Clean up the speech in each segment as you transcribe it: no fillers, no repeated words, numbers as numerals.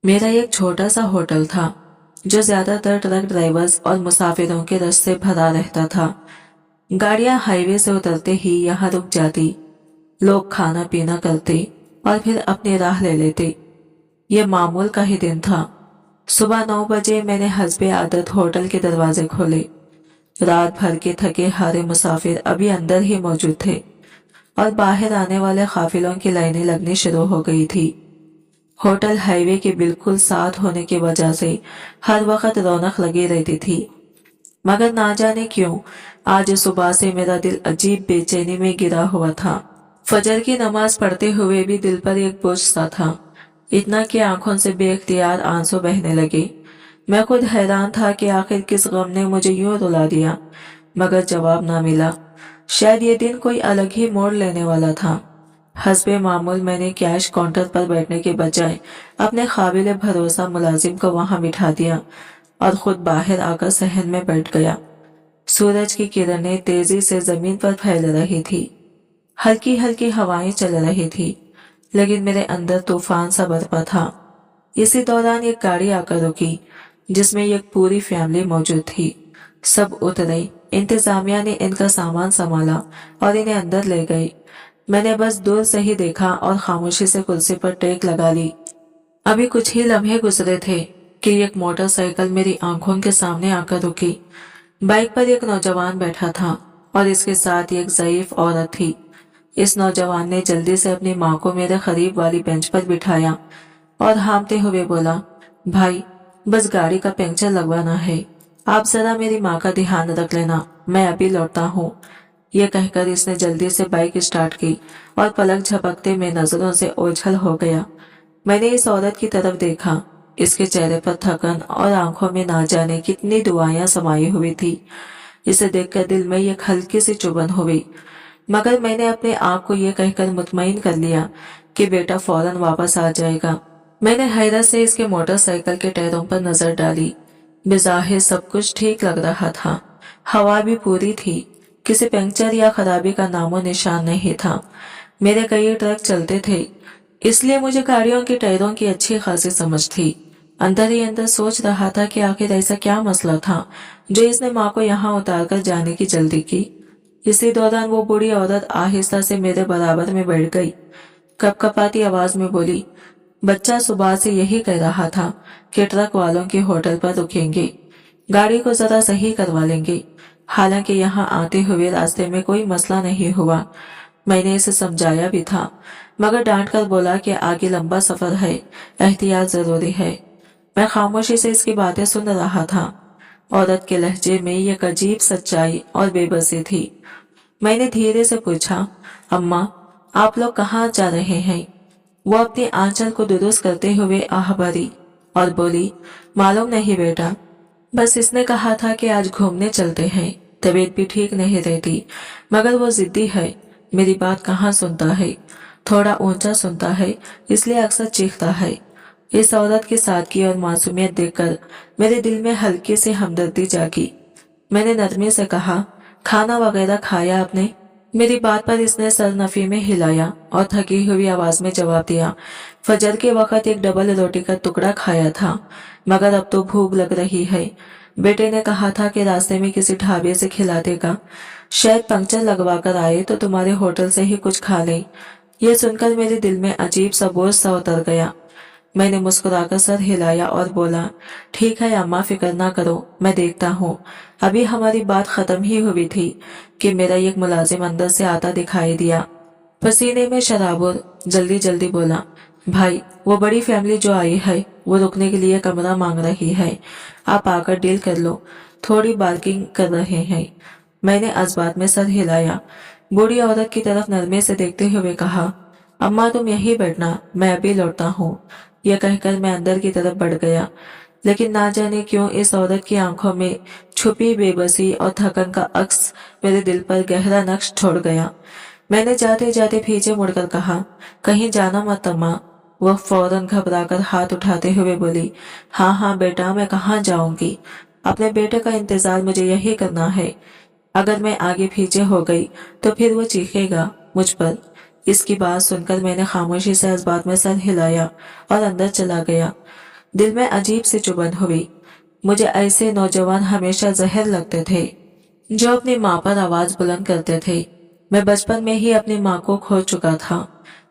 मेरा एक छोटा सा होटल था जो ज्यादातर ट्रक ड्राइवर्स और मुसाफिरों के रश से भरा रहता था। गाड़ियां हाईवे से उतरते ही यहाँ रुक जाती, लोग खाना पीना करते और फिर अपनी राह ले लेते। ये मामूल का ही दिन था। सुबह 9 बजे मैंने हस्बे आदत होटल के दरवाजे खोले। रात भर के थके हारे मुसाफिर अभी अंदर ही मौजूद थे और बाहर आने वाले काफिलों की लाइनें लगनी शुरू हो गई थी। होटल हाईवे के बिल्कुल साथ होने की वजह से हर वक्त रौनक लगी रहती थी, मगर ना जाने क्यों आज सुबह से मेरा दिल अजीब बेचैनी में गिरा हुआ था। फजर की नमाज पढ़ते हुए भी दिल पर एक बोझ सा था, इतना कि आंखों से बेख्तियार आंसू बहने लगे। मैं खुद हैरान था कि आखिर किस गम ने मुझे यूं रुला दिया, मगर जवाब ना मिला। शायद ये दिन कोई अलग ही मोड़ लेने वाला था। हस्बे मामूल मैंने कैश काउंटर पर बैठने के बजाय अपने काबिल भरोसा मुलाजिम को वहां बिठा दिया और खुद बाहर आकर सहन में बैठ गया। सूरज की किरणें तेजी से जमीन पर फैल रही थी, हल्की हल्की हवाएं चल रही थी, लेकिन मेरे अंदर तूफान सा बरपा था। इसी दौरान एक गाड़ी आकर रुकी जिसमें एक पूरी फैमिली मौजूद थी। सब उतरे, इंतजामिया ने इनका सामान संभाला और इन्हें अंदर ले गई। मैंने बस दूर से ही देखा और खामोशी से कुर्सी पर टेक लगा ली। अभी कुछ ही लम्हे गुजरे थे कि एक मोटरसाइकिल मेरी आंखों के सामने आकर रुकी। बाइक पर एक नौजवान बैठा था और इसके साथ एक ज़ईफ औरत थी। इस नौजवान ने जल्दी से अपनी माँ को मेरे करीब वाली बेंच पर बिठाया और हामते हुए बोला, भाई बस गाड़ी का पंक्चर लगवाना है, आप जरा मेरी माँ का ध्यान रख लेना, मैं अभी लौटता हूँ। ये कहकर इसने जल्दी से बाइक स्टार्ट की और पलक झपकते में नजरों से ओझल हो गया। मैंने इस औरत की तरफ देखा। इसके चेहरे पर थकन और आंखों में ना जाने कितनी दुआएं समाई हुई थी। इसे देखकर दिल में एक हल्की सी चुभन हुई, मगर मैंने अपने आप को यह कहकर मुतमईन कर लिया कि बेटा फौरन वापस आ जाएगा। मैंने हैरत से इसके मोटरसाइकिल के टायरों पर नजर डाली। बेज़ाहिर सब कुछ ठीक लग रहा था, हवा भी पूरी थी, किसी पंक्चर या खराबी का नामो निशान नहीं था। मेरे कई ट्रक चलते थे, इसलिए मुझे गाड़ियों के टायरों की अच्छी खासी समझ थी। अंदर ही अंदर सोच रहा था कि आखिर ऐसा क्या मसला था जो इसने माँ को यहाँ उतार कर जाने की जल्दी की। इसी दौरान वो बूढ़ी औरत आहिस्ता से मेरे बराबर में बैठ गई। कपकपाती आवाज में बोली, बच्चा सुबह से यही कह रहा था कि ट्रक वालों के होटल पर रुकेंगे, गाड़ी को जरा सही करवा लेंगे। हालांकि यहाँ आते हुए रास्ते में कोई मसला नहीं हुआ। मैंने इसे समझाया भी था, मगर डांट कर बोला कि आगे लंबा सफर है, एहतियात जरूरी है। मैं खामोशी से इसकी बातें सुन रहा था। औरत के लहजे में एक अजीब सच्चाई और बेबसी थी। मैंने धीरे से पूछा, अम्मा आप लोग कहाँ जा रहे हैं? वो अपने आंचल को दुरुस्त करते हुए आह भरी और बोली, मालूम नहीं बेटा, बस इसने कहा था कि आज घूमने चलते हैं, तबीयत भी ठीक नहीं रहती, मगर वो जिद्दी है, मेरी बात कहाँ सुनता है, थोड़ा ऊंचा सुनता है, इसलिए अक्सर चीखता है। इस औरत की सादगी और मासूमियत देखकर मेरे दिल में हल्की सी हमदर्दी जागी। मैंने नरमी से कहा, खाना वगैरह खाया आपने? मेरी बात पर इसने सर नफी में हिलाया और थकी हुई आवाज में जवाब दिया, फजर के वक्त एक डबल रोटी का टुकड़ा खाया था, मगर अब तो भूख लग रही है। बेटे ने कहा था कि रास्ते में किसी ढाबे से खिला देगा, शायद पंक्चर लगवा कर आए तो तुम्हारे होटल से ही कुछ खा ले। यह सुनकर मेरे दिल में अजीब सा बोझ सा उतर गया। मैंने मुस्कुराकर सर हिलाया और बोला, ठीक है अम्मा, फिक्र ना करो, मैं देखता हूँ। अभी हमारी बात खत्म ही हुई थी कि मेरा एक मुलाजिम अंदर से आता दिखाई दिया, पसीने में शराबुर। जल्दी जल्दी बोला, भाई वो बड़ी फैमिली जो आई है वो रुकने के लिए कमरा मांग रही है, आप आकर डील कर लो, थोड़ी बार्गिंग कर रहे हैं। मैंने इस में सर हिलाया। बूढ़ी औरत की तरफ नरमे से देखते हुए कहा, अम्मा तुम यहीं बैठना, मैं अभी लौटता हूँ। यह कहकर मैं अंदर की तरफ बढ़ गया, लेकिन ना जाने क्यों इस औरत की आंखों में छुपी बेबसी और थकन का अक्स मेरे दिल पर गहरा नक्श छोड़ गया। मैंने जाते जाते पीछे मुड़कर कहा, कहीं जाना मत अम्मा। वह फौरन घबराकर हाथ उठाते हुए बोली, हाँ हाँ बेटा, मैं कहाँ जाऊंगी, अपने बेटे का इंतजार मुझे यही करना है। अगर मैं आगे पीछे हो गई तो फिर वो चीखेगा मुझ पर। इसकी बात सुनकर मैंने खामोशी से इस बात में सर हिलाया और अंदर चला गया। दिल में अजीब सी चुभन हुई। मुझे ऐसे नौजवान हमेशा जहर लगते थे जो अपनी माँ पर आवाज बुलंद करते थे। मैं बचपन में ही अपनी माँ को खो चुका था।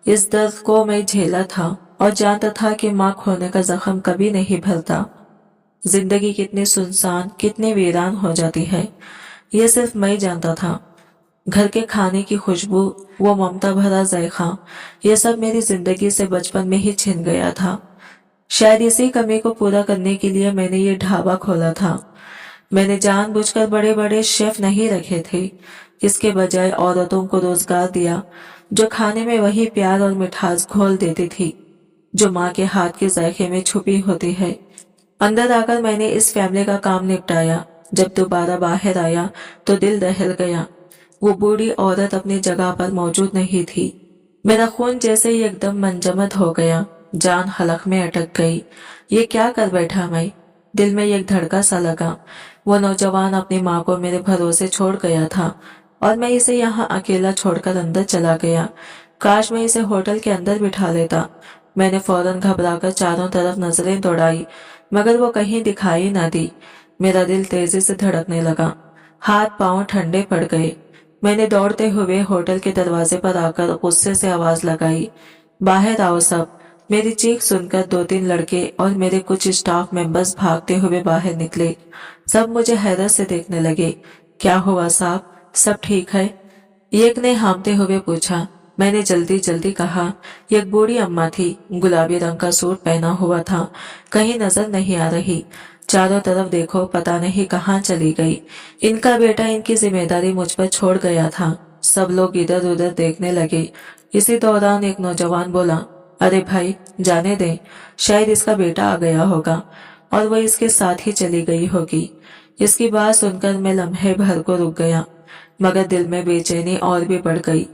इस दर्द को मैं झेला था और जानता था कि माँ खोने का जख्म कभी नहीं भरता। जिंदगी कितनी सुनसान, कितनी वीरान हो जाती है, ये सिर्फ मैं जानता था। घर के खाने की खुशबू, वो ममता भरा जायका, ये सब मेरी जिंदगी से बचपन में ही छिन गया था। शायद इसी कमी को पूरा करने के लिए मैंने ये ढाबा खोला था। मैंने जानबूझकर बड़े बड़े शेफ नहीं रखे थे, इसके बजाय औरतों को रोजगार दिया जो खाने में वही प्यार और मिठास घोल देती थी जो माँ के हाथ के जायके में छुपी होती है। अंदर आकर मैंने इस फैमिली का काम निपटाया। जब दोबारा बाहर आया तो दिल दहल गया। वो बूढ़ी औरत अपनी जगह पर मौजूद नहीं थी। मेरा खून जैसे ही एकदम मंजमद हो गया, जान हलक में अटक गई। ये क्या कर बैठा मैं? दिल में एक धड़का सा लगा। वो नौजवान अपनी माँ को मेरे भरोसे छोड़ गया था और मैं इसे यहाँ अकेला छोड़कर अंदर चला गया। काश मैं इसे होटल के अंदर बिठा लेता। मैंने फौरन घबराकर चारों तरफ नजरें दौड़ाई, मगर वो कहीं दिखाई ना दी। मेरा दिल तेजी से धड़कने लगा, हाथ पांव ठंडे पड़ गए। मैंने दौड़ते हुए होटल के दरवाजे पर आकर गुस्से से आवाज लगाई, बाहर आओ सब। मेरी चीख सुनकर 2-3 लड़के और मेरे कुछ स्टाफ मेंबर्स भागते हुए बाहर निकले। सब मुझे हैरत से देखने लगे। क्या हुआ साहब, सब ठीक है? एक ने हांफते हुए पूछा। मैंने जल्दी जल्दी कहा। एक बूढ़ी अम्मा थी, गुलाबी रंग का सूट पहना हुआ था, कहीं नजर नहीं आ रही। चारों तरफ देखो, पता नहीं कहाँ चली गई। इनका बेटा इनकी जिम्मेदारी मुझ पर छोड़ गया था। सब लोग इधर उधर देखने लगे। इसी दौरान एक नौजवान बोला, अरे भाई जाने दें, शायद इसका बेटा आ गया होगा और वह इसके साथ ही चली गई होगी। इसकी बात सुनकर मैं लम्हे भर को रुक गया, मगर दिल में बेचैनी और भी बढ़ गई।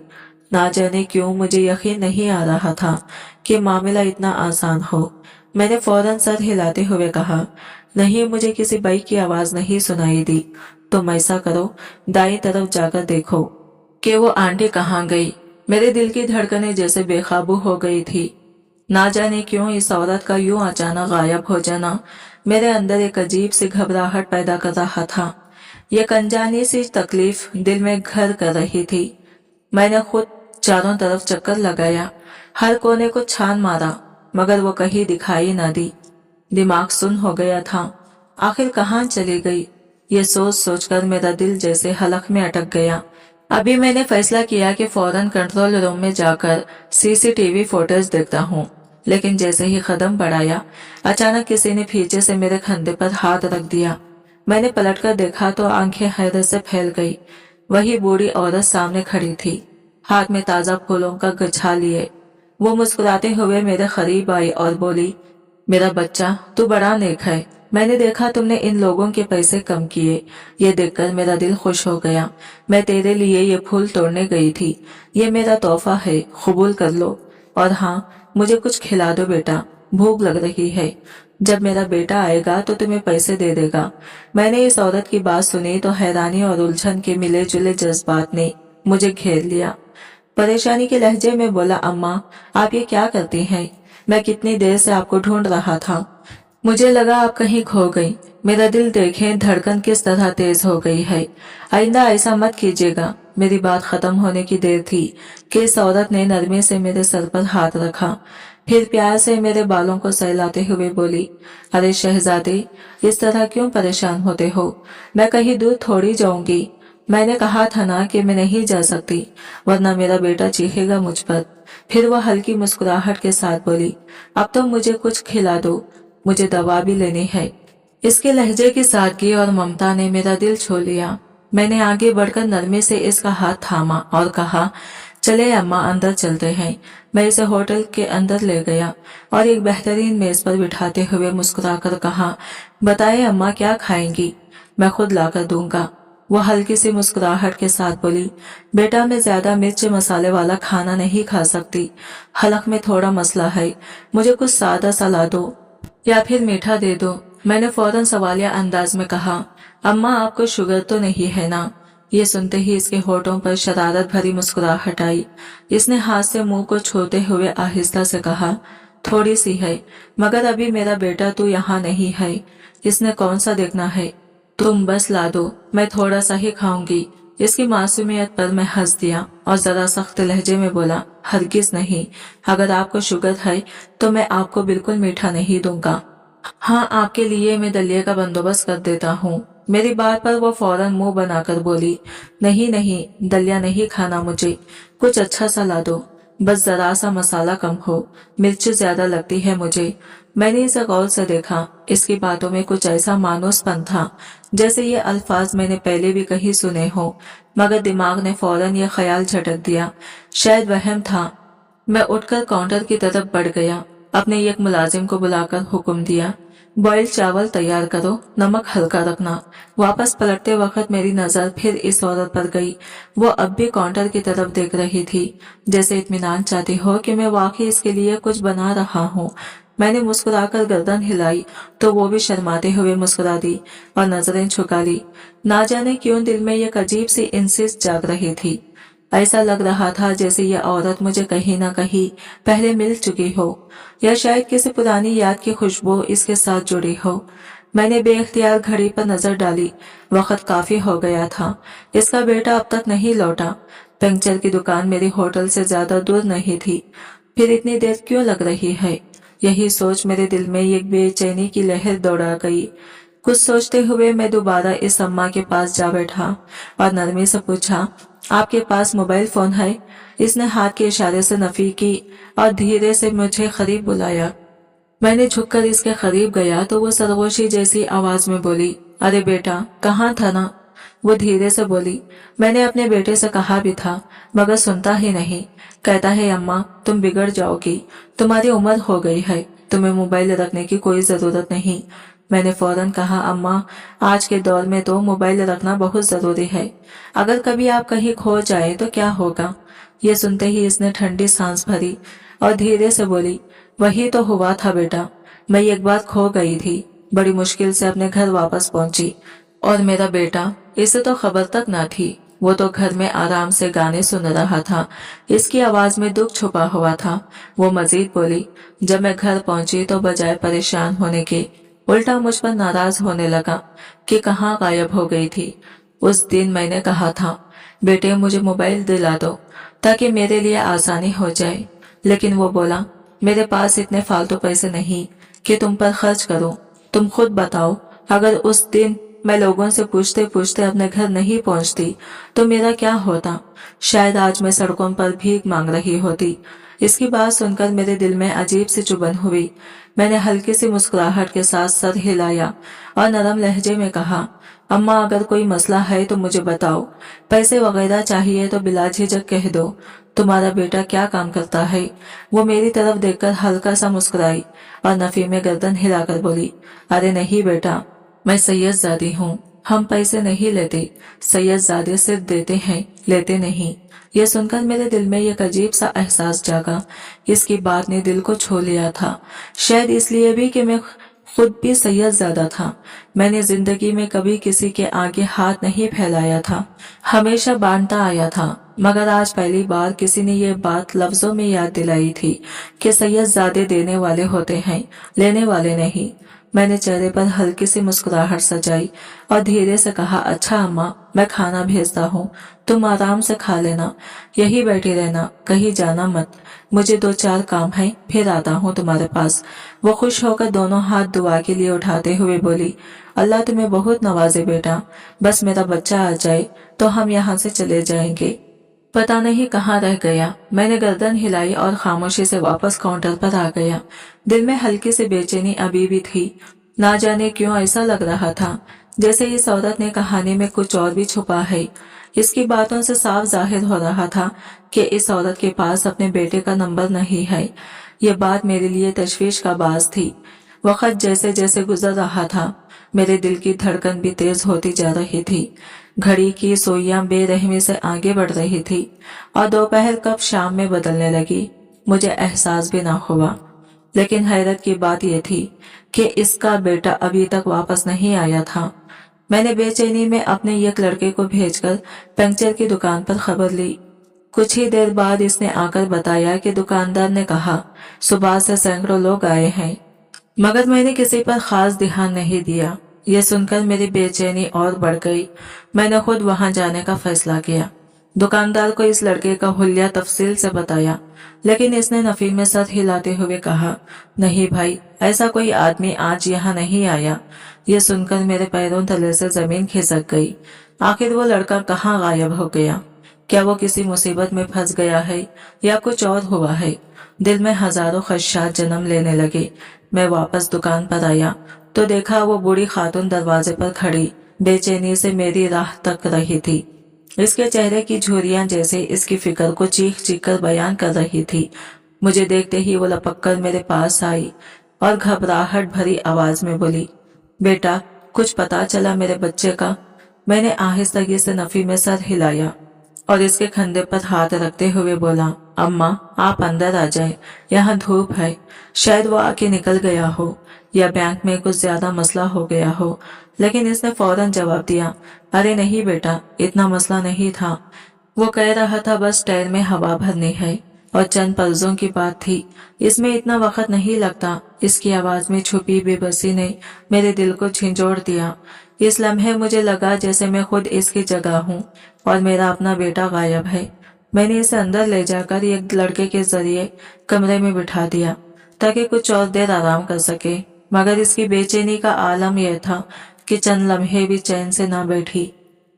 ना जाने क्यों मुझे यकीन नहीं आ रहा था कि मामला इतना आसान हो। मैंने फौरन सर हिलाते हुए कहा, नहीं, मुझे किसी बाइक की आवाज नहीं सुनाई दी। तुम ऐसा करो, दाईं तरफ जाकर देखो कि वो आंटी कहाँ गई। मेरे दिल की धड़कनें जैसे बेकाबू हो गई थी। ना जाने क्यों इस औरत का यूं अचानक गायब हो जाना मेरे अंदर एक अजीब सी घबराहट पैदा कर रहा था। एक अनजानी सी तकलीफ दिल में घर कर रही थी। मैंने खुद चारों तरफ चक्कर लगाया, हर कोने को छान मारा, मगर वो कहीं दिखाई ना दी। दिमाग सुन्न हो गया था। आखिर कहाँ चली गई? ये सोच सोचकर मेरा दिल जैसे हलक में अटक गया। अभी मैंने फैसला किया कि फौरन कंट्रोल रूम में जाकर सीसीटीवी फुटेज देखता हूँ, लेकिन जैसे ही कदम बढ़ाया, अचानक किसी ने पीछे से मेरे कंधे पर हाथ रख दिया। मैंने पलटकर देखा तो आंखें हैरत से फैल गई। वही बूढ़ी औरत सामने खड़ी थी, हाथ में ताजा फूलों का गुच्छा लिए। वो मुस्कुराते हुए मेरे करीब आई और बोली, मेरा बच्चा, तू बड़ा नेक है। मैंने देखा तुमने इन लोगों के पैसे कम किए, ये देखकर मेरा दिल खुश हो गया। मैं तेरे लिए ये फूल तोड़ने गई थी, ये मेरा तोहफा है, कबूल कर लो। और हाँ, मुझे कुछ खिला दो बेटा, भूख लग रही है। जब मेरा बेटा आएगा तो तुम्हें पैसे दे देगा। मैंने इस औरत की बात सुनी तो हैरानी और उलझन के मिले जुले जज्बात ने मुझे घेर लिया। परेशानी के लहजे में बोला, अम्मा आप ये क्या करती हैं? मैं कितनी देर से आपको ढूंढ रहा था। मुझे लगा आप कहीं खो गई। मेरा दिल देखें धड़कन किस तरह तेज हो गई है। आइंदा ऐसा मत कीजिएगा। मेरी बात खत्म होने की देर थी कि इस औरत ने नरमी से मेरे सर पर हाथ रखा, फिर प्यार से मेरे बालों को सहलाते हुए बोली, अरे शहजादे, इस तरह क्यों परेशान होते हो? मैं कहीं दूर थोड़ी जाऊंगी। मैंने कहा था ना कि मैं नहीं जा सकती, वरना मेरा बेटा चीखेगा मुझ पर। फिर वह हल्की मुस्कुराहट के साथ बोली, अब तो मुझे कुछ खिला दो, मुझे दवा भी लेनी है। इसके लहजे की सादगी और ममता ने मेरा दिल छू लिया। मैंने आगे बढ़कर नरमी से इसका हाथ थामा और कहा, चले अम्मा, अंदर चलते हैं। मैं इसे होटल के अंदर ले गया और एक बेहतरीन मेज पर बिठाते हुए मुस्कुराकर कहा, बताएं अम्मा क्या खाएंगी? मैं खुद लाकर दूंगा। वो हल्की सी मुस्कुराहट के साथ बोली, बेटा मैं ज्यादा मिर्च मसाले वाला खाना नहीं खा सकती, हलक में थोड़ा मसला है, मुझे कुछ सादा सा ला दो या फिर मीठा दे दो। मैंने फौरन सवालिया अंदाज में कहा, अम्मा आपको शुगर तो नहीं है ना? ये सुनते ही इसके होठों पर शरारत भरी मुस्कुराहट आई। इसने हाथ से मुंह को छूते हुए आहिस्ता से कहा, थोड़ी सी है, मगर अभी मेरा बेटा तो यहाँ नहीं है, इसने कौन सा देखना है। तुम बस ला दो, मैं थोड़ा सा ही खाऊंगी। इसकी मासूमियत पर मैं हंस दिया और जरा सख्त लहजे में बोला, हरगिज नहीं, अगर आपको शुगर है तो मैं आपको बिल्कुल मीठा नहीं दूंगा। हाँ, आपके लिए मैं दलिया का बंदोबस्त कर देता हूँ। मेरी बात पर वो फौरन मुंह बनाकर बोली, नहीं नहीं, दलिया नहीं खाना मुझे, कुछ अच्छा सा ला दो, बस जरा सा मसाला कम हो, मिर्च ज्यादा लगती है मुझे। मैंने इसे गौर से देखा, इसकी बातों में कुछ ऐसा मानोसपन था जैसे ये अल्फाज मैंने पहले भी कहीं सुने हो, मगर दिमाग ने फौरन ये ख्याल झटक दिया, शायद वहम था। मैं उठकर काउंटर की तरफ बढ़ गया, अपने एक मुलाजिम को बुलाकर हुक्म दिया, बॉइल्ड चावल तैयार करो, नमक हल्का रखना। वापस पलटते वक्त मेरी नजर फिर इस औरत पर गई। वो अब भी काउंटर की तरफ देख रही थी, जैसे इत्मीनान चाहती हो कि मैं वाकई इसके लिए कुछ बना रहा हूँ। मैंने मुस्कुराकर गर्दन हिलाई तो वो भी शर्माते हुए मुस्कुरा दी और नजरें झुका ली। ना जाने क्यों दिल में एक अजीब सी इंसिस जाग रही थी। ऐसा लग रहा था जैसे यह औरत मुझे कहीं ना कहीं पहले मिल चुकी हो, या शायद किसी पुरानी याद की खुशबू इसके साथ जुड़ी हो। मैंने बेख्तियार घड़ी पर नजर डाली, वक्त काफी हो गया था। इसका बेटा अब तक नहीं लौटा। पंक्चर की दुकान मेरी होटल से ज्यादा दूर नहीं थी, फिर इतनी देर क्यों लग रही है। यही सोच मेरे दिल में एक बेचैनी की लहर दौड़ा गई। कुछ सोचते हुए मैं दोबारा इस अम्मा के पास जा बैठा और नरमी से पूछा, आपके पास मोबाइल फोन है। इसने हाथ के इशारे से नफी की और धीरे से मुझे करीब बुलाया। मैंने झुककर इसके करीब गया तो वो सरगोशी जैसी आवाज में बोली, अरे बेटा, कहाँ था ना। वो धीरे से बोली, मैंने अपने बेटे से कहा भी था, मगर सुनता ही नहीं। कहता है अम्मा तुम बिगड़ जाओगी, तुम्हारी उम्र हो गई है, तुम्हें मोबाइल रखने की कोई जरूरत नहीं। मैंने फौरन कहा, अम्मा आज के दौर में तो मोबाइल रखना बहुत जरूरी है, अगर कभी आप कहीं खो जाए तो क्या होगा। ये सुनते ही इसने ठंडी सांस भरी और धीरे से बोली, वही तो हुआ था बेटा, मैं एक बार खो गई थी, बड़ी मुश्किल से अपने घर वापस पहुंची, और मेरा बेटा, इसे तो खबर तक ना थी, वो तो घर में आराम से गाने सुन रहा था। इसकी आवाज में दुख छुपा हुआ था। वो मजीद बोली, जब मैं घर पहुंची तो बजाय परेशान होने के उल्टा मुझ पर नाराज होने लगा कि कहाँ गायब हो गई थी। उस दिन मैंने कहा था, बेटे मुझे मोबाइल दिला दो ताकि मेरे लिए आसानी हो जाए, लेकिन वो बोला, मेरे पास इतने फालतू पैसे नहीं कि तुम पर खर्च करूं। तुम खुद बताओ, अगर उस दिन मैं लोगों से पूछते पूछते अपने घर नहीं पहुंचती तो मेरा क्या होता। शायद आज मैं सड़कों पर भीख मांग रही होती। इसकी बात सुनकर मेरे दिल में अजीब सी चुभन हुई। मैंने हल्की सी मुस्कुराहट के साथ सर हिलाया और नरम लहजे में कहा, अम्मा अगर कोई मसला है तो मुझे बताओ, पैसे वगैरह चाहिए तो बिला झिझक कह दो। तुम्हारा बेटा क्या काम करता है। वो मेरी तरफ देखकर हल्का सा मुस्कुराई और नफी में गर्दन हिलाकर बोली, अरे नहीं बेटा, मैं सैयदजादी हूँ, हम पैसे नहीं लेते, सैयदजादे सिर्फ देते हैं, लेते नहीं। यह सुनकर मेरे दिल में एक अजीब सा एहसास जागा। इसकी बात ने दिल को छू लिया था, शायद इसलिए भी कि मैं खुद भी सैयदजादा था। मैंने जिंदगी में कभी किसी के आगे हाथ नहीं फैलाया था, हमेशा बांटता आया था, मगर आज पहली बार किसी ने ये बात लफ्जों में याद दिलाई थी कि सैयदजादे देने वाले होते हैं, लेने वाले नहीं। मैंने चेहरे पर हल्की सी मुस्कुराहट सजाई और धीरे से कहा, अच्छा अम्मा, मैं खाना भेजता हूँ, तुम आराम से खा लेना, यही बैठी रहना, कहीं जाना मत, मुझे 2-4 काम है, फिर आता हूँ तुम्हारे पास। वो खुश होकर दोनों हाथ दुआ के लिए उठाते हुए बोली, अल्लाह तुम्हें बहुत नवाजे बेटा, बस मेरा बच्चा आ जाए तो हम यहाँ से चले जाएंगे। पता नहीं कहाँ रह गया। मैंने गर्दन हिलाई और खामोशी से वापस काउंटर पर आ गया। दिल में हल्की सी बेचैनी अभी भी थी। ना जाने क्यों ऐसा लग रहा था जैसे इस औरत ने कहानी में कुछ और भी छुपा है। इसकी बातों से साफ जाहिर हो रहा था कि इस औरत के पास अपने बेटे का नंबर नहीं है। ये बात मेरे लिए तशवीश का बाज थी। वक्त जैसे जैसे गुजर रहा था, मेरे दिल की धड़कन भी तेज होती जा रही थी। घड़ी की सुइयां बेरहमी से आगे बढ़ रही थी और दोपहर कब शाम में बदलने लगी मुझे एहसास भी ना हुआ। लेकिन हैरत की बात यह थी कि इसका बेटा अभी तक वापस नहीं आया था। मैंने बेचैनी में अपने एक लड़के को भेजकर पंक्चर की दुकान पर खबर ली। कुछ ही देर बाद इसने आकर बताया कि दुकानदार ने कहा सुबह से सैकड़ों लोग आए हैं, मगर मैंने किसी पर खास ध्यान नहीं दिया। यह सुनकर मेरी बेचैनी और बढ़ गई। मैंने खुद वहां जाने का फैसला किया। दुकानदार को इस लड़के का हुलिया तफसील से बताया, लेकिन इसने नफी में सर हिलाते हुए कहा, नहीं भाई, ऐसा कोई आदमी आज यहाँ नहीं आया। यह सुनकर मेरे पैरों तले से जमीन खिसक गई। आखिर वो लड़का कहाँ गायब हो गया? क्या वो किसी मुसीबत में फंस गया है या कुछ और हुआ है? दिल में हजारों खदशात जन्म लेने लगे। मैं वापस दुकान पर आया तो देखा वो बूढ़ी खातून दरवाजे पर खड़ी बेचैनी से मेरी राह तक रही थी। इसके चेहरे की झुर्रियां जैसे इसकी फिक्र को चीख चीख कर बयान कर रही थी। मुझे देखते ही वो लपक कर मेरे पास आई और घबराहट भरी आवाज में बोली, बेटा, कुछ पता चला मेरे बच्चे का? मैंने आहिस्तगी से नफी में सर हिलाया और इसके कंधे पर हाथ रखते हुए बोला, अम्मा, आप अंदर आ जाएं, यहाँ धूप है। शायद वो आके निकल गया हो या बैंक में कुछ ज्यादा मसला हो गया हो। लेकिन इसने फौरन जवाब दिया, अरे नहीं बेटा, इतना मसला नहीं था। वो कह रहा था बस टायर में हवा भरनी है और चंद पल्सों की बात थी, इसमें इतना वक्त नहीं लगता। इसकी आवाज में छुपी बेबसी ने मेरे दिल को झिंझोड़ दिया। इस लम्हे मुझे लगा जैसे मैं खुद इसकी जगह हूँ और मेरा अपना बेटा गायब है। मैंने इसे अंदर ले जाकर एक लड़के के जरिए कमरे में बिठा दिया ताकि कुछ और देर आराम कर सके, मगर इसकी बेचैनी का आलम यह था कि चंद लम्हे भी चैन से ना बैठी।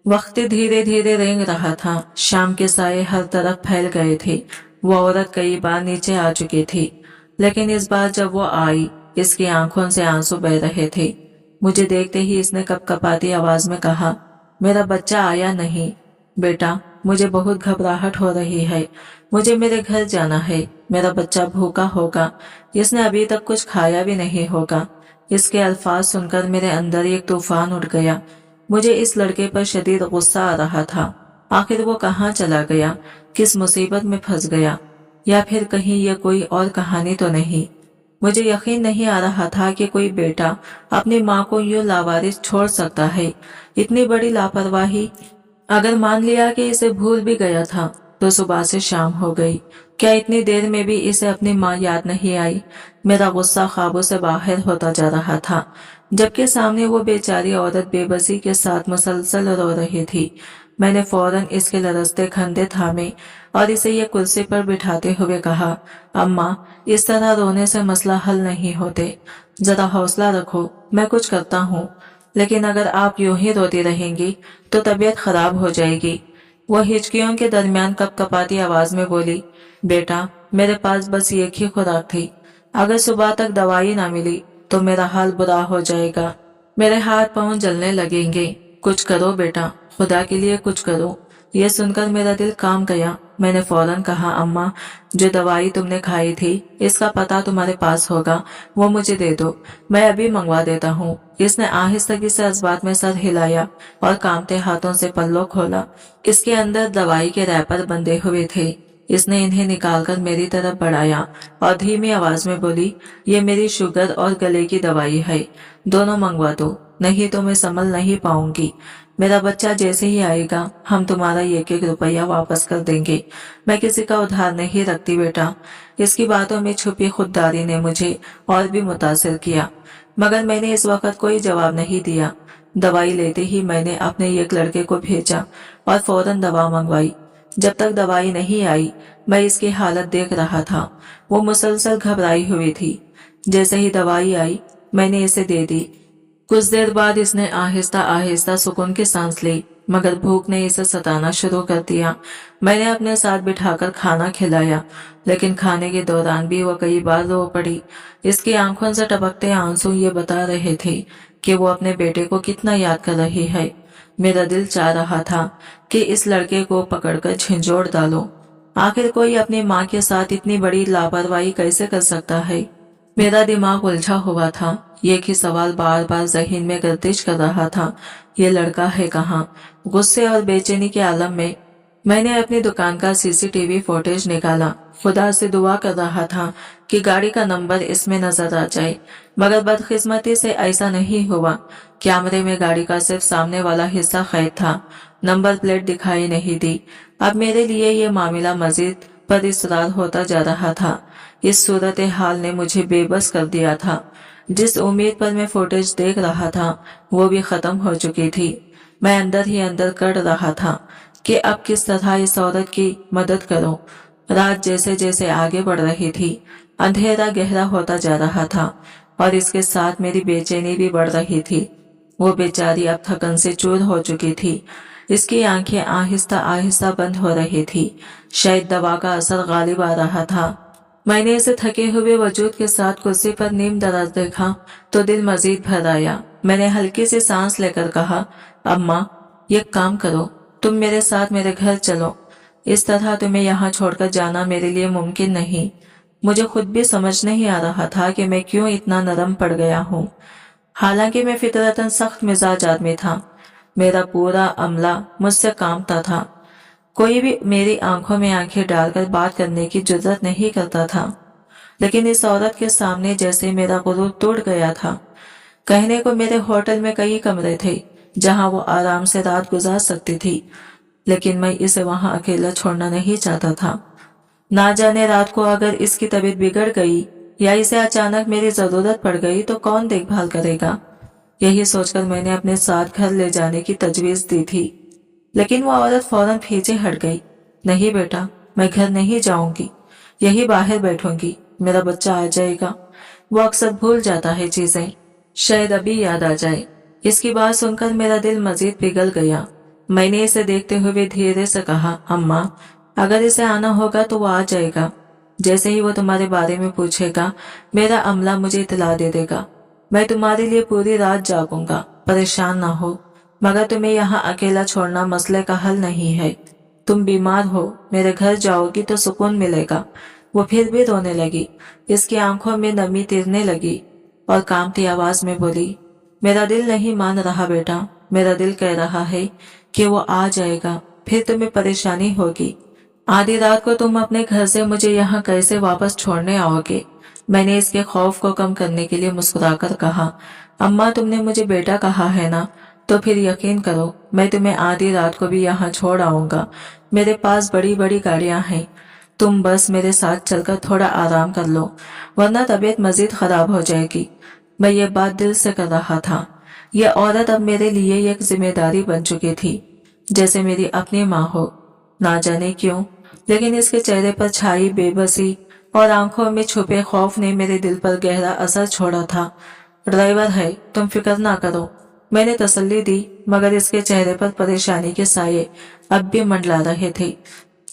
वक्त धीरे धीरे रेंग रहा था। शाम के साए हर तरफ फैल गए थे। वो औरत कई बार नीचे आ चुकी थी, लेकिन इस बार जब वो आई, इसकी आंखों से आंसू बह रहे थे। मुझे देखते ही इसने कपकपाती आवाज में कहा, मेरा बच्चा आया नहीं। बेटा, मुझे बहुत घबराहट हो रही है। मुझे मेरे घर जाना है। मेरा बच्चा भूखा होगा। इसने अभी तक कुछ खाया भी नहीं होगा। इसके अल्फाज सुनकर मेरे अंदर एक तूफान उठ गया। मुझे इस लड़के पर शदीद गुस्सा आ रहा था। आखिर वो कहाँ चला गया? किस मुसीबत में फंस गया? या फिर कहीं ये कोई और कहानी तो नहीं? मुझे यकीन नहीं आ रहा था कि कोई बेटा अपनी माँ को यूं लावारिस छोड़ सकता है। इतनी बड़ी लापरवाही। अगर मान लिया कि इसे भूल भी गया था तो सुबह से शाम हो गई। क्या इतनी देर में भी इसे अपनी माँ याद नहीं आई? मेरा गुस्सा काबू से बाहर होता जा रहा था, जबकि सामने वो बेचारी औरत बेबसी के साथ मुसलसल रो रही थी। मैंने फौरन इसके लरसते कंधे थामे और इसे ये कुर्सी पर बिठाते हुए कहा, अम्मा, इस तरह रोने से मसला हल नहीं होते। जरा हौसला रखो, मैं कुछ करता हूँ। लेकिन अगर आप यूं ही रोती रहेंगी तो तबीयत खराब हो जाएगी। वो हिचकियों के दरमियान कपकपाती आवाज में बोली, बेटा, मेरे पास बस एक ही खुराक थी। अगर सुबह तक दवाई ना मिली तो मेरा हाल बुरा हो जाएगा। मेरे हाथ पांव जलने लगेंगे। कुछ करो बेटा, खुदा के लिए कुछ करो। यह सुनकर मेरा दिल काम गया। मैंने फौरन कहा, अम्मा, जो दवाई तुमने खाई थी इसका पता तुम्हारे पास होगा, वो मुझे दे दो, मैं अभी मंगवा देता हूँ। इसने आहिस्तगी से इस्बात में सर हिलाया और कांपते हाथों से पल्लो खोला। इसके अंदर दवाई के रैपर बंधे हुए थे। इसने इन्हें निकालकर मेरी तरफ बढ़ाया और धीमी आवाज में बोली, ये मेरी शुगर और गले की दवाई है, दोनों मंगवा दो, नहीं तो मैं संभल नहीं पाऊंगी। मेरा बच्चा जैसे ही आएगा हम तुम्हारा एक एक रुपया वापस कर देंगे। मैं किसी का उधार नहीं रखती बेटा। इसकी बातों में छुपी खुददारी ने मुझे और भी मुतासिर किया, मगर मैंने इस वक्त कोई जवाब नहीं दिया। दवाई लेते ही मैंने अपने एक लड़के को भेजा और फौरन दवा मंगवाई। जब तक दवाई नहीं आई मैं इसकी हालत देख रहा था। वो मुसलसल घबराई हुई थी। जैसे ही दवाई आई मैंने इसे दे दी। कुछ देर बाद इसने आहिस्ता आहिस्ता सुकून की सांस ली, मगर भूख ने इसे सताना शुरू कर दिया। मैंने अपने साथ बिठाकर खाना खिलाया, लेकिन खाने के दौरान भी वो कई बार रो पड़ी। इसकी आंखों से टपकते आंसू ये बता रहे थे कि वो अपने बेटे को कितना याद कर रही है। मेरा दिल चाह रहा था कि इस लड़के को पकड़कर झिंझोड़ डालो। आखिर कोई अपनी माँ के साथ इतनी बड़ी लापरवाही कैसे कर सकता है? मेरा दिमाग उलझा हुआ था। एक ही सवाल बार बार ज़हन में गर्दिश कर रहा था, ये लड़का है कहाँ? गुस्से और बेचैनी के आलम में मैंने अपनी दुकान का सीसीटीवी फुटेज निकाला। खुदा से दुआ कर रहा था कि गाड़ी का नंबर इसमें नजर आ जाए, मगर बदकिस्मती से ऐसा नहीं हुआ। कैमरे में गाड़ी का सिर्फ सामने वाला हिस्सा कैद था, नंबर प्लेट दिखाई नहीं दी। अब मेरे लिए ये मामला मजीद परिस्रार होता जा रहा था। इस सूरत हाल ने मुझे बेबस कर दिया था। जिस उम्मीद पर मैं फुटेज देख रहा था वो भी खत्म हो चुकी थी। मैं अंदर ही अंदर कड़ रहा था कि अब किस तरह इस औरत की मदद करूं। रात जैसे जैसे आगे बढ़ रही थी, अंधेरा गहरा होता जा रहा था और इसके साथ मेरी बेचैनी भी बढ़ रही थी। वो बेचारी अब थकन से चूर हो चुकी थी। इसकी आंखें आहिस्ता आहिस्ता बंद हो रही थी। शायद दवा का असर गालिब आ रहा था। मैंने इसे थके हुए वजूद के साथ कुर्सी पर नीम दराज देखा तो दिल मजीद भर आया। मैंने हल्की सी सांस लेकर कहा, अम्मा, ये काम करो, तुम मेरे साथ मेरे घर चलो। इस तरह तुम्हें यहाँ छोड़कर जाना मेरे लिए मुमकिन नहीं। मुझे खुद भी समझ नहीं आ रहा था कि मैं क्यों इतना नरम पड़ गया हूँ। हालांकि मैं फितरतन सख्त मिजाज आदमी था। मेरा पूरा अमला मुझसे कांपता था। कोई भी मेरी आंखों में आंखें डालकर बात करने की जुर्रत नहीं करता था। लेकिन इस औरत के सामने जैसे मेरा गुरूर टूट गया था। कहने को मेरे होटल में कई कमरे थे जहां वो आराम से रात गुजार सकती थी, लेकिन मैं इसे वहां अकेला छोड़ना नहीं चाहता था। ना जाने रात को अगर इसकी तबीयत बिगड़ गई या इसे अचानक मेरी जरूरत पड़ गई तो कौन देखभाल करेगा। यही सोचकर मैंने अपने साथ घर ले जाने की तजवीज दी थी, लेकिन वो औरत फौरन पीछे हट गई। नहीं बेटा, मैं घर नहीं जाऊंगी, यही बाहर बैठूंगी, मेरा बच्चा आ जाएगा। वो अक्सर भूल जाता है चीजें, शायद अभी याद आ जाए। इसकी बात सुनकर मेरा दिल मजीद पिघल गया। मैंने इसे देखते हुए धीरे से कहा, अम्मा, अगर इसे आना होगा तो वो आ जाएगा। जैसे ही वो तुम्हारे बारे में पूछेगा मेरा अमला मुझे इतला दे देगा। मैं तुम्हारे लिए पूरी रात जागूंगा, परेशान ना हो। मगर तुम्हें यहाँ अकेला छोड़ना मसले का हल नहीं है। तुम बीमार हो, मेरे घर जाओगी तो सुकून मिलेगा। वो फिर भी रोने लगी। इसकी आंखों में नमी तिरने लगी और कांपती आवाज में बोली, मेरा दिल नहीं मान रहा बेटा, मेरा दिल कह रहा है कि वो आ जाएगा, फिर तुम्हें परेशानी होगी। आधी रात को तुम अपने घर से मुझे यहाँ कैसे वापस छोड़ने आओगे। मैंने इसके खौफ को कम करने के लिए मुस्कुराकर कहा, अम्मा, तुमने मुझे बेटा कहा है ना, तो फिर यकीन करो मैं तुम्हें आधी रात को भी यहाँ छोड़ आऊंगा। मेरे पास बड़ी बड़ी गाड़ियां हैं, तुम बस मेरे साथ चलकर थोड़ा आराम कर लो, वरना तबीयत मजीद खराब हो जाएगी। मैं ये बात दिल से कर रहा था। यह औरत अब मेरे लिए एक जिम्मेदारी बन चुकी थी, जैसे मेरी अपनी माँ हो। ना जाने क्यों, लेकिन इसके चेहरे पर छाई बेबसी और आंखों में छुपे खौफ ने मेरे दिल पर गहरा असर छोड़ा था। ड्राइवर है, तुम फिक्र ना करो, मैंने तसल्ली दी, मगर इसके चेहरे पर परेशानी के साये अब भी मंडला रहे थे।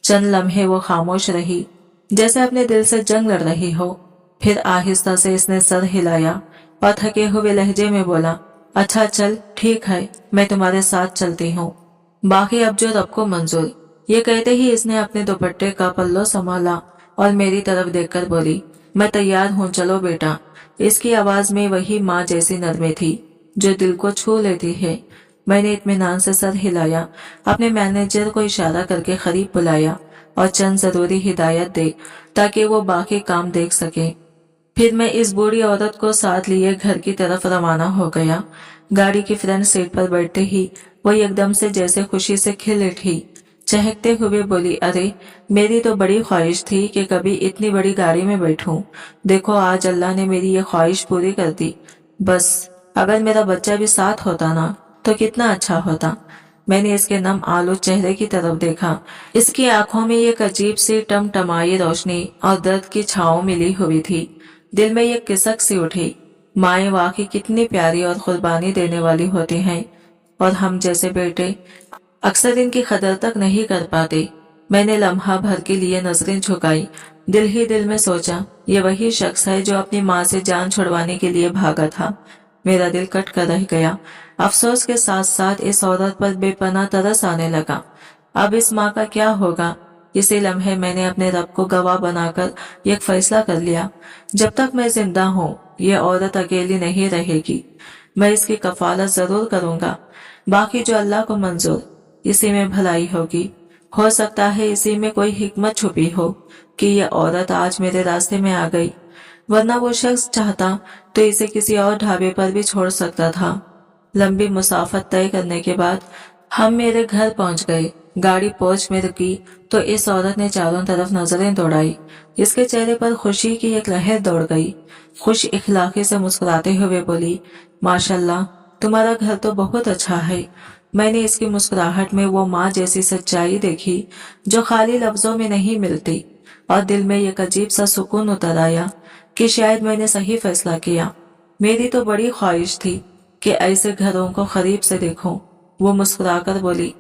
चंद लम्हे वो खामोश रही, जैसे अपने दिल से जंग लड़ रही हो। फिर आहिस्ता से इसने सर हिलाया और थके हुए लहजे में बोला, अच्छा चल ठीक है, मैं तुम्हारे साथ चलती हूँ, बाकी अब जो रब को मंजूर। ये कहते ही इसने अपने दुपट्टे का पल्लो संभाला और मेरी तरफ देखकर बोली, मैं तैयार हूँ, चलो बेटा। इसकी आवाज में वही माँ जैसी नरमी थी जो दिल को छू लेती है। मैंने इत्मीनान से सर हिलाया, अपने मैनेजर को इशारा करके करीब बुलाया और चंद जरूरी हिदायत दे ताकि वो बाकी काम देख सके। फिर मैं इस बूढ़ी औरत को साथ लिए घर की तरफ रवाना हो गया। गाड़ी की फ्रंट सीट पर बैठते ही वो एकदम से जैसे खुशी से खिल उठी। चहकते हुए बोली, अरे मेरी तो बड़ी ख्वाहिश थी कि कभी इतनी बड़ी गाड़ी में बैठूं। देखो आज अल्लाह ने मेरी ये ख्वाहिश पूरी कर दी। बस अगर मेरा बच्चा भी साथ होता ना तो कितना अच्छा होता। मैंने इसके नम आलू चेहरे की तरफ देखा। इसकी आंखों में एक अजीब सी टमटमाई रोशनी और दर्द की छांव मिली हुई थी। दिल में एक किसक सी उठी। माएँ वाकई कितनी प्यारी और कुर्बानी देने वाली होती हैं, और हम जैसे बेटे अक्सर इनकी कदर तक नहीं कर पाते। मैंने लम्हा भर के लिए नजरें झुकाई। दिल ही दिल में सोचा, ये वही शख्स है जो अपनी माँ से जान छुड़वाने के लिए भागा था। मेरा दिल कट कर रह गया। अफसोस के साथ साथ इस औरत पर बेपनाह तरस आने लगा। अब इस माँ का क्या होगा। इसी लम्हे मैंने अपने रब को गवाह बनाकर एक फैसला कर लिया, जब तक मैं जिंदा हूँ ये औरत अकेली नहीं रहेगी। मैं इसकी कफालत जरूर करूंगा, बाकी जो अल्लाह को मंजूर, इसी में भलाई होगी। हो सकता है इसी में कोई हिकमत छुपी हो कि यह औरत आज मेरे रास्ते में आ गई, वरना वो शख्स चाहता तो इसे किसी और ढाबे पर भी छोड़ सकता था। लंबी मुसाफत तय करने के बाद हम मेरे घर पहुंच गए। गाड़ी पोर्च में रुकी तो इस औरत ने चारों तरफ नजरें दौड़ाई। इसके चेहरे पर खुशी की एक लहर दौड़ गई। खुश इखलाकी से मुस्कुराते हुए बोली, माशाल्लाह, तुम्हारा घर तो बहुत अच्छा है। मैंने इसकी मुस्कुराहट में वो माँ जैसी सच्चाई देखी जो खाली लफ्जों में नहीं मिलती, और दिल में एक अजीब सा सुकून उतर आया कि शायद मैंने सही फैसला किया। मेरी तो बड़ी ख्वाहिश थी कि ऐसे घरों को करीब से देखूं। वो मुस्कुराकर बोली,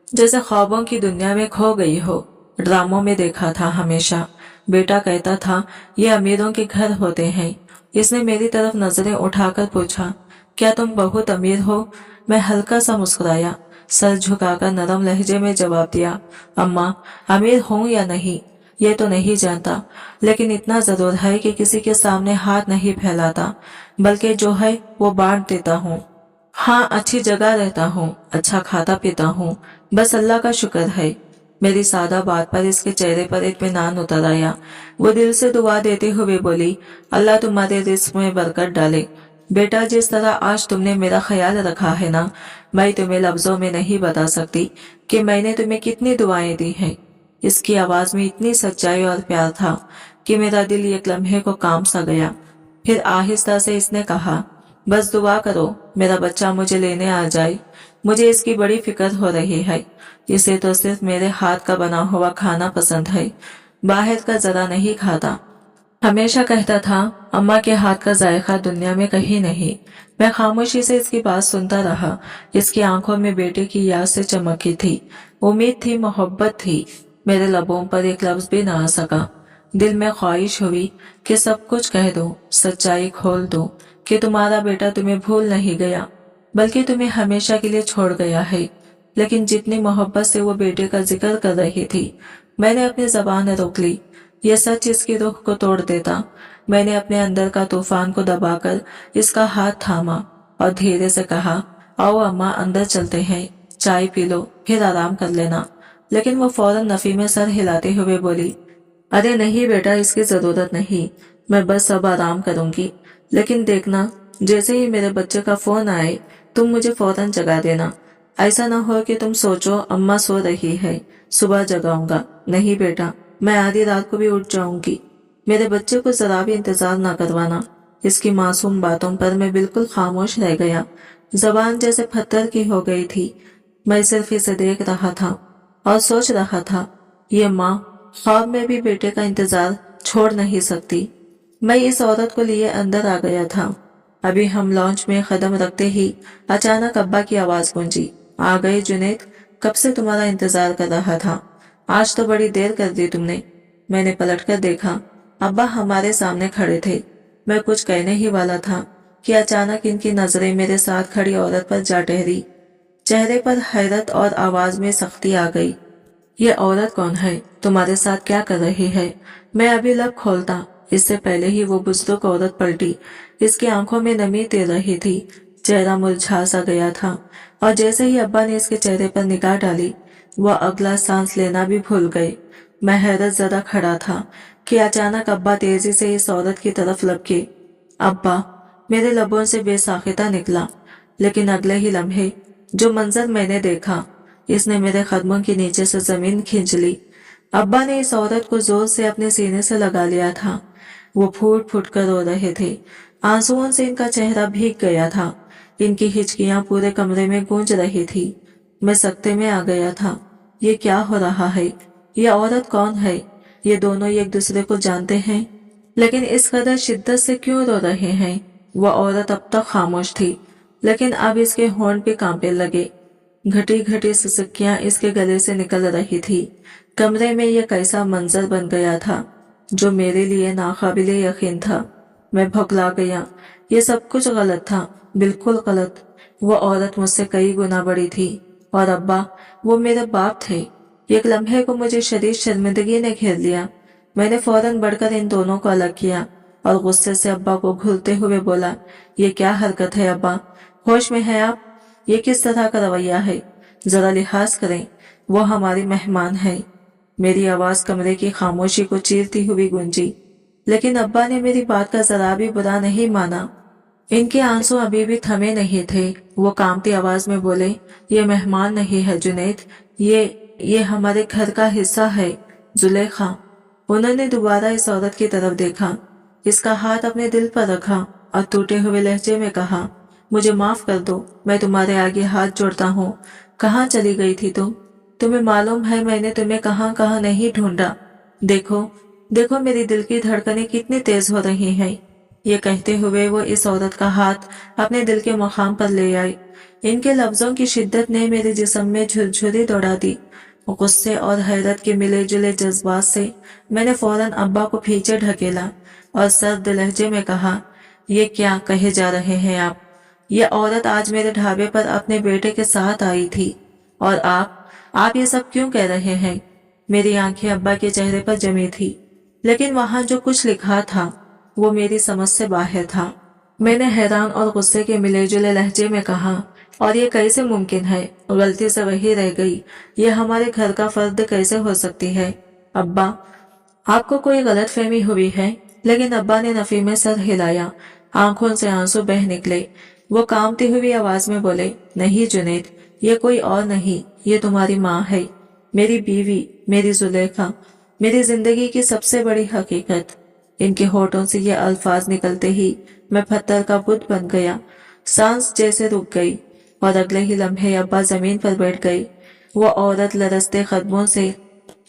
जैसे ख्वाबों की दुनिया में खो गई हो। ड्रामों में देखा था हमेशा, बेटा कहता था ये अमीरों के घर होते हैं। इसने मेरी तरफ नजरें उठाकर पूछा, क्या तुम बहुत अमीर हो? मैं हल्का सा मुस्कुराया, सर झुकाकर नरम लहजे में जवाब दिया, अम्मा, अमीर हूँ या नहीं ये तो नहीं जानता, लेकिन इतना जरूर है कि किसी के सामने हाथ नहीं फैलाता, बल्कि जो है वो बांट देता हूँ। हाँ, अच्छी जगह रहता हूँ, अच्छा खाता पीता हूँ, बस अल्लाह का शुक्र है। मेरी सादा बात पर इसके चेहरे पर इत्मीनान उतर आया। वो दिल से दुआ देते हुए बोली, अल्लाह तुम्हारे रिस्क में बरकत डाले। बेटा, जिस तरह आज तुमने मेरा ख्याल रखा है ना, मैं तुम्हें लफ्जों में नहीं बता सकती कि मैंने तुम्हें कितनी दुआएं दी हैं। इसकी आवाज में इतनी सच्चाई और प्यार था कि मेरा दिल एक लम्हे को काम सा गया। फिर आहिस्ता से इसने कहा, बस दुआ करो मेरा बच्चा मुझे लेने आ जाए। मुझे इसकी बड़ी फिक्र हो रही है। इसे तो सिर्फ मेरे हाथ का बना हुआ खाना पसंद है, बाहर का जरा नहीं खाता। हमेशा कहता था अम्मा के हाथ का जायका दुनिया में कहीं नहीं। मैं खामोशी से इसकी बात सुनता रहा। इसकी आंखों में बेटे की याद से चमकी थी, उम्मीद थी, मोहब्बत थी। मेरे लबों पर एक लफ्ज भी ना आ सका। दिल में ख्वाहिश हुई कि सब कुछ कह दो, सच्चाई खोल दो कि तुम्हारा बेटा तुम्हें भूल नहीं गया, बल्कि तुम्हें हमेशा के लिए छोड़ गया है। लेकिन जितनी मोहब्बत से वो बेटे का जिक्र कर रही थी, मैंने अपनी जबान रोक ली। यह सच इसकी रूह को तोड़ देता। मैंने अपने अंदर का तूफान को दबाकर इसका हाथ थामा और धीरे से कहा, आओ अम्मा, अंदर चलते हैं, चाय पी लो, फिर आराम कर लेना। लेकिन वो फौरन नफी में सर हिलाते हुए बोली, अरे नहीं बेटा, इसकी जरूरत नहीं, मैं बस अब आराम करूंगी। लेकिन देखना, जैसे ही मेरे बच्चे का फोन आए तुम मुझे फौरन जगा देना। ऐसा ना हो कि तुम सोचो अम्मा सो रही है, सुबह जगाऊंगा। नहीं बेटा, मैं आधी रात को भी उठ जाऊंगी। मेरे बच्चे को जरा भी इंतजार ना करवाना। इसकी मासूम बातों पर मैं बिल्कुल खामोश रह गया। जबान जैसे पत्थर की हो गई थी। मैं सिर्फ इसे देख रहा था और सोच रहा था, ये माँ ख्वाब में भी बेटे का इंतजार छोड़ नहीं सकती। मैं इस औरत को लिए अंदर आ गया था। अभी हम लॉन्च में कदम रखते ही अचानक अब्बा की आवाज गूंजी, आ गए जुनैद, कब से तुम्हारा इंतजार कर रहा था। आज तो बड़ी देर कर दी तुमने। मैंने पलटकर देखा, अब्बा हमारे सामने खड़े थे। मैं कुछ कहने ही वाला था कि अचानक इनकी नजरें मेरे साथ खड़ी औरत पर जा ठहरी। चेहरे पर हैरत और आवाज में सख्ती आ गई। ये औरत कौन है? तुम्हारे साथ क्या कर रही है? मैं अभी लब खोलता, इससे पहले ही वो बुजुर्ग औरत पलटी। इसकी आंखों में नमी तैर रही थी, चेहरा मुरझा सा गया था, और जैसे ही अब्बा ने इसके चेहरे पर निगाह डाली, वह अगला सांस लेना भी भूल गए। मैं हैरत ज़दा खड़ा था कि अचानक अब्बा तेजी से इस औरत की तरफ लपके। अब्बा, मेरे लबों से बेसाख्ता निकला, लेकिन अगले ही लम्हे जो मंजर मैंने देखा, इसने मेरे कदमों के नीचे से जमीन खींच ली। अब्बा ने इस औरत को जोर से अपने सीने से लगा लिया था। वो फूट फूट कर रो रहे थे, आंसुओं से इनका चेहरा भीग गया था। इनकी हिचकियां पूरे कमरे में गूंज रही थी। मैं सकते में आ गया था। ये क्या हो रहा है? ये औरत कौन है? ये दोनों एक दूसरे को जानते हैं, लेकिन इस कदर शिद्दत से क्यों रो रहे हैं? वह औरत अब तक खामोश थी, लेकिन अब इसके होंठ भी कांपने लगे। घटी घटी सुसुकियां इसके गले से निकल रही थी। कमरे में यह कैसा मंजर बन गया था जो मेरे लिए नाकाबिले यकीन था। मैं भौंकला गया। ये सब कुछ गलत था, बिल्कुल गलत। वो औरत मुझसे कई गुना बड़ी थी, और अब्बा, वो मेरे बाप थे। एक लम्हे को मुझे शदीद शर्मिंदगी ने घेर लिया। मैंने फौरन बढ़कर इन दोनों को अलग किया और गुस्से से अब्बा को घूरते हुए बोला, ये क्या हरकत है अब्बा? होश में है आप? ये किस तरह का रवैया है? जरा लिहाज करें। वो हमारी मेहमान है। मेरी आवाज कमरे की खामोशी को चीरती हुई गूंजी, लेकिन अब्बा ने मेरी बात का जरा भी बुरा नहीं माना। इनके आंसू अभी भी थमे नहीं थे। वो कांपती आवाज में बोले, ये मेहमान नहीं है जुनैद, ये हमारे घर का हिस्सा है। जुलेखा। उन्होंने दोबारा इस औरत की तरफ देखा, इसका हाथ अपने दिल पर रखा और टूटे हुए लहजे में कहा, मुझे माफ कर दो, मैं तुम्हारे आगे हाथ जोड़ता हूँ। कहाँ चली गई थी तुम? तुम्हें मालूम है मैंने तुम्हें कहाँ कहाँ नहीं ढूंढा। देखो देखो मेरी दिल की धड़कनें कितनी तेज हो रही हैं। ये कहते हुए वो इस औरत का हाथ अपने दिल के मुकाम पर ले आई। इनके लफ्जों की शिद्दत ने मेरे जिस्म में झुरझुरी दौड़ा दी। गुस्से और हैरत के मिले जुले जज्बात से मैंने फौरन अब्बा को पीछे ढकेला और सर्द लहजे में कहा, ये क्या कहे जा रहे हैं आप? ये औरत आज मेरे ढाबे पर अपने बेटे के साथ आई थी और आप ये सब क्यों कह रहे हैं? मेरी आंखें अब्बा के चेहरे पर जमी थी, लेकिन वहां जो कुछ लिखा था वो मेरी समझ से बाहर था। मैंने हैरान और गुस्से के मिले जुले लहजे में कहा, और ये कैसे मुमकिन है? गलती से वही रह गई। ये हमारे घर का फर्द कैसे हो सकती है? अब्बा, आपको कोई गलत फहमी हुई है। लेकिन अब्बा ने नफी में सर हिलाया, आंखों से आंसू बह निकले। वो कांपती हुई आवाज में बोले, नहीं जुनैद, ये कोई और नहीं, ये तुम्हारी माँ है, मेरी बीवी, मेरी जुलेखा, मेरी जिंदगी की सबसे बड़ी हकीकत। इनके होठों से ये अल्फाज निकलते ही मैं पत्थर का बुत बन गया। सांस जैसे रुक गई और अगले ही लम्हे अब्बा जमीन पर बैठ गई। वो औरत लरसते कदमों से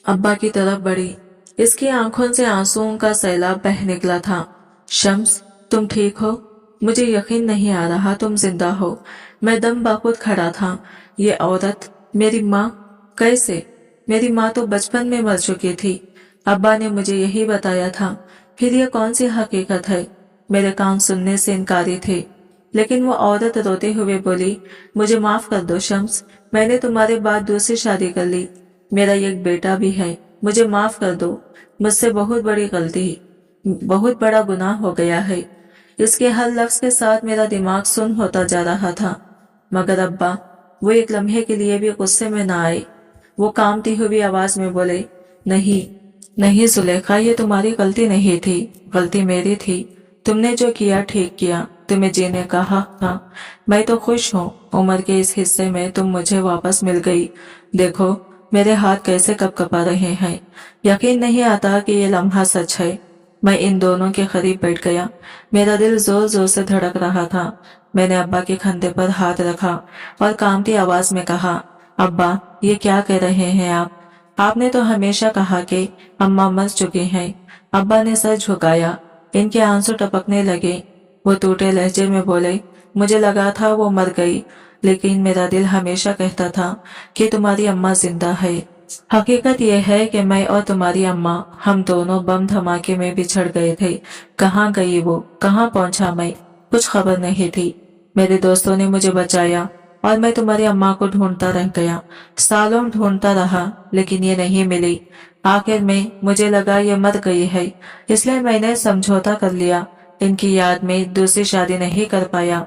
अब्बा की तरफ बढ़ी। इसकी आंखों से आंसुओं का सैलाब बह निकला था। शम्स, तुम ठीक हो? मुझे यकीन नहीं आ रहा तुम जिंदा हो। मैं दम बखुद खड़ा था। ये औरत मेरी माँ? कैसे? मेरी माँ तो बचपन में मर चुकी थी। अब्बा ने मुझे यही बताया था। फिर ये कौन सी हकीकत है? मेरे कान सुनने से इनकारी थे, लेकिन वो औरत रोते हुए बोली, मुझे माफ कर दो शम्स, मैंने तुम्हारे बाद दूसरी शादी कर ली। मेरा एक बेटा भी है, मुझे माफ कर दो। मुझसे बहुत बड़ी गलती, बहुत बड़ा गुनाह हो गया है। इसके हर लफ्ज के साथ मेरा दिमाग सुन्न होता जा रहा था। मगर अब्बा, वो एक लम्हे के लिए भी गुस्से में ना आए। वो कांपती हुई आवाज में बोले, नहीं नहीं जुलेखा, ये तुम्हारी गलती नहीं थी, गलती मेरी थी। तुमने जो किया ठीक किया, तुम्हें जीने का हक था। मैं तो खुश हूँ उम्र के इस हिस्से में तुम मुझे वापस मिल गई। देखो मेरे हाथ कैसे कपकपा रहे हैं। यकीन नहीं आता कि ये लम्हा सच है। मैं इन दोनों के करीब बैठ गया। मेरा दिल जोर जोर से धड़क रहा था। मैंने अब्बा के कंधे पर हाथ रखा और कांपती आवाज में कहा, अब्बा, ये क्या कह रहे हैं आप? आपने तो हमेशा कहा कि अम्मा मर चुकी हैं। अब्बा ने सर झुकाया। इनके आंसू टपकने लगे। वो टूटे लहजे में बोले, मुझे लगा था वो मर गई, लेकिन मेरा दिल हमेशा कहता था कि तुम्हारी अम्मा जिंदा है। हकीकत यह है कि मैं और तुम्हारी अम्मा, हम दोनों बम धमाके में बिछड़ गए थे। कहाँ गई वो, कहाँ पहुंचा मैं, कुछ खबर नहीं थी। मेरे दोस्तों ने मुझे बचाया और मैं तुम्हारी अम्मा को ढूंढता रह गया। सालों ढूंढता रहा, लेकिन ये नहीं मिली। आखिर में मुझे लगा ये मर गई है, इसलिए मैंने समझौता कर लिया। इनकी याद में दूसरी शादी नहीं कर पाया।